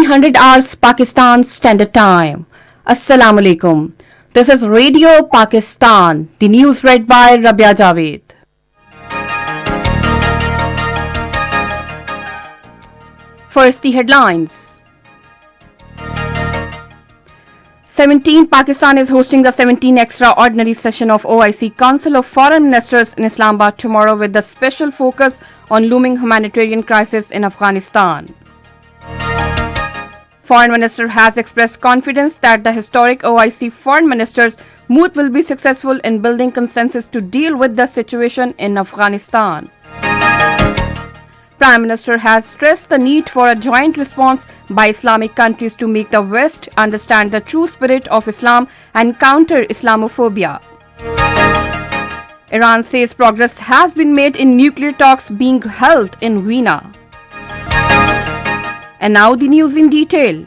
1900 hours Pakistan Standard Time. Assalamu alaikum. This is Radio Pakistan. The news read by Rabia Javed. First, the headlines. 17. Pakistan is hosting the 17th extraordinary session of OIC Council of Foreign Ministers in Islamabad tomorrow with the special focus on looming humanitarian crisis in Afghanistan. Foreign Minister has expressed confidence that the historic OIC Foreign Ministers moot will be successful in building consensus to deal with the situation in Afghanistan. Prime Minister has stressed the need for a joint response by Islamic countries to make the West understand the true spirit of Islam and counter Islamophobia. Iran says progress has been made in nuclear talks being held in Vienna. And now the news in detail.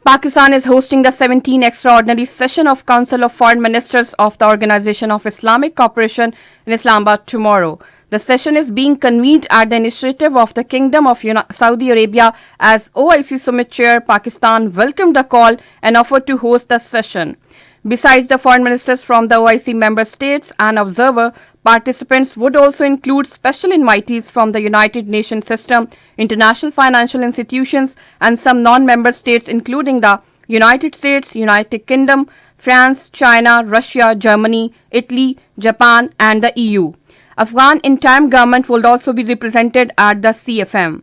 Pakistan is hosting the 17th extraordinary session of Council of Foreign Ministers of the Organization of Islamic Cooperation in Islamabad tomorrow. The session is being convened at the initiative of the Kingdom of Saudi Arabia as OIC Summit Chair. Pakistan welcomed the call and offered to host the session. Besides the foreign ministers from the OIC member states and observer, participants would also include special invitees from the United Nations system, international financial institutions, and some non-member states including the United States, United Kingdom, France, China, Russia, Germany, Italy, Japan, and the EU. Afghan interim government will also be represented at the CFM.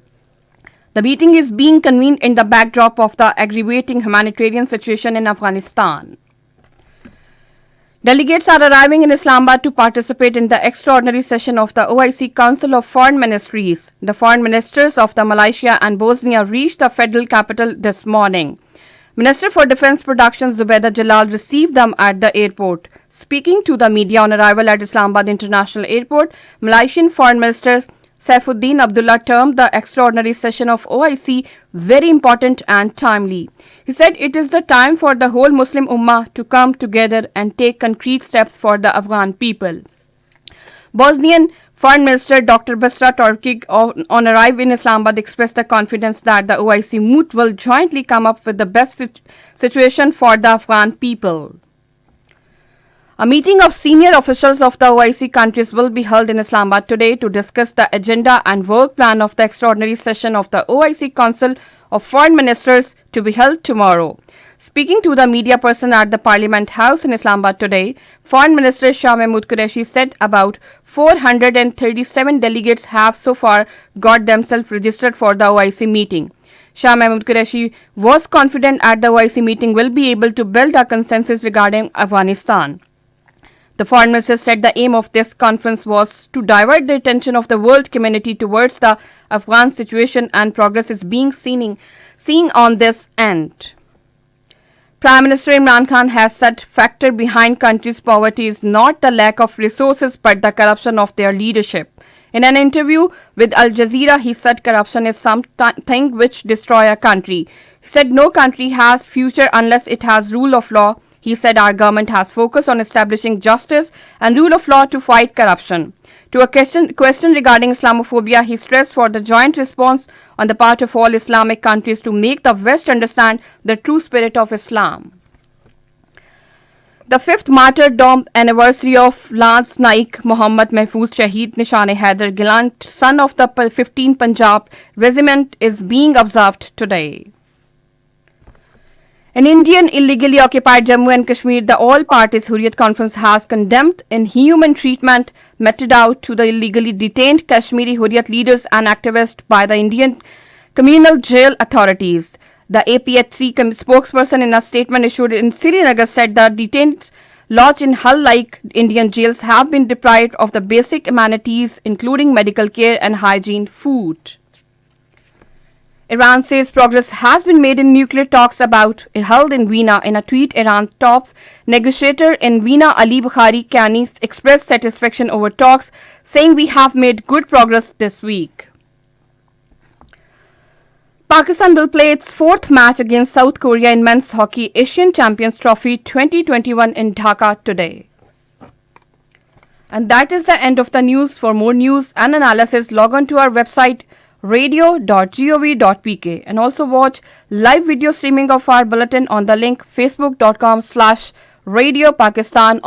The meeting is being convened in the backdrop of the aggravating humanitarian situation in Afghanistan. Delegates are arriving in Islamabad to participate in the extraordinary session of the OIC Council of Foreign Ministries. The foreign ministers of the Malaysia and Bosnia reached the federal capital this morning. Minister for Defence Production Zubaida Jalal received them at the airport. Speaking to the media on arrival at Islamabad International Airport, Malaysian Foreign Minister Saifuddin Abdullah termed the extraordinary session of OIC very important and timely. He said it is the time for the whole Muslim Ummah to come together and take concrete steps for the Afghan people. Bosnian Foreign Minister Dr. Basra Torkic on arrival in Islamabad expressed the confidence that the OIC moot will jointly come up with the best situation for the Afghan people. A meeting of senior officials of the OIC countries will be held in Islamabad today to discuss the agenda and work plan of the extraordinary session of the OIC Council of Foreign Ministers to be held tomorrow. Speaking to the media person at the Parliament House in Islamabad today, Foreign Minister Shah Mahmood Qureshi said about 437 delegates have so far got themselves registered for the OIC meeting. Shah Mahmood Qureshi was confident at the OIC meeting will be able to build a consensus regarding Afghanistan. The foreign minister said the aim of this conference was to divert the attention of the world community towards the Afghan situation, and progress is being seen on this end. Prime Minister Imran Khan has said factor behind country's poverty is not the lack of resources but the corruption of their leadership. In an interview with Al Jazeera, he said corruption is something which destroys a country. He said no country has future unless it has rule of law. He said our government has focused on establishing justice and rule of law to fight corruption. To a question regarding Islamophobia, he stressed for the joint response on the part of all Islamic countries to make the West understand the true spirit of Islam. The fifth martyrdom anniversary of Lance Naik Muhammad Mahfuz Shaheed Nishane Haider Gilant, son of the 15 Punjab Regiment, is being observed today. In Indian illegally occupied Jammu and Kashmir, the All Parties Hurriyat Conference has condemned inhuman treatment meted out to the illegally detained Kashmiri Hurriyat leaders and activists by the Indian communal jail authorities. The APH3 spokesperson in a statement issued in Srinagar said the detained lodged in hull-like Indian jails have been deprived of the basic amenities including medical care and hygiene food. Iran says progress has been made in nuclear talks held in Vienna. In a tweet, Iran top negotiator in Vienna Ali Bukhari Kani expressed satisfaction over talks, saying we have made good progress this week. Pakistan will play its fourth match against South Korea in men's hockey Asian Champions Trophy 2021 in Dhaka today. And that is the end of the news. For more news and analysis, log on to our website radio.gov.pk, and also watch live video streaming of our bulletin on the link facebook.com/Radio Pakistan.